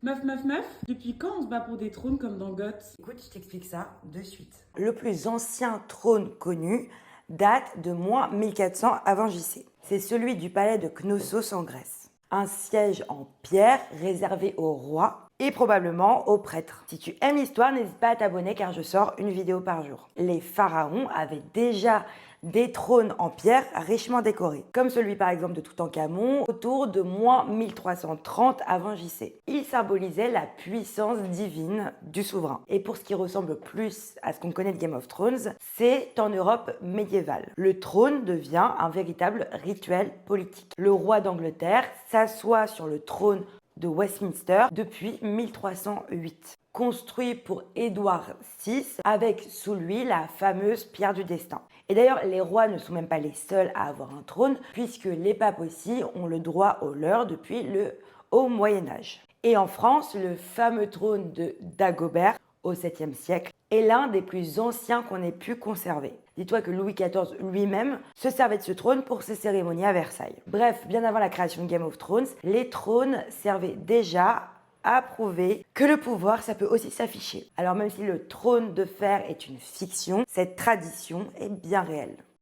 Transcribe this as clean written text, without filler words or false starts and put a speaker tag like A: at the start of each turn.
A: Meuf, depuis quand on se bat pour des trônes comme dans GOT?
B: Écoute, je t'explique ça de suite. Le plus ancien trône connu date de moins 1400 avant JC. C'est celui du palais de Knossos en Grèce. Un siège en pierre réservé au roi et probablement aux prêtres. Si tu aimes l'histoire, n'hésite pas à t'abonner car je sors une vidéo par jour. Les pharaons avaient déjà des trônes en pierre richement décorés, comme celui par exemple de Toutankhamon autour de moins 1330 avant JC. Il symbolisait la puissance divine du souverain. Et pour ce qui ressemble plus à ce qu'on connaît de Game of Thrones, c'est en Europe médiévale. Le trône devient un véritable rituel politique. Le roi d'Angleterre s'assoit sur le trône de Westminster depuis 1308. Construit pour Édouard VI, avec sous lui la fameuse pierre du destin. Et d'ailleurs, les rois ne sont même pas les seuls à avoir un trône, puisque les papes aussi ont le droit au leur depuis le Haut Moyen-Âge. Et en France, le fameux trône de Dagobert, au 7e siècle, est l'un des plus anciens qu'on ait pu conserver. Dis-toi que Louis XIV lui-même se servait de ce trône pour ses cérémonies à Versailles. Bref, bien avant la création de Game of Thrones, les trônes servaient déjà à prouver que le pouvoir, ça peut aussi s'afficher. Alors même si le trône de fer est une fiction, cette tradition est bien réelle.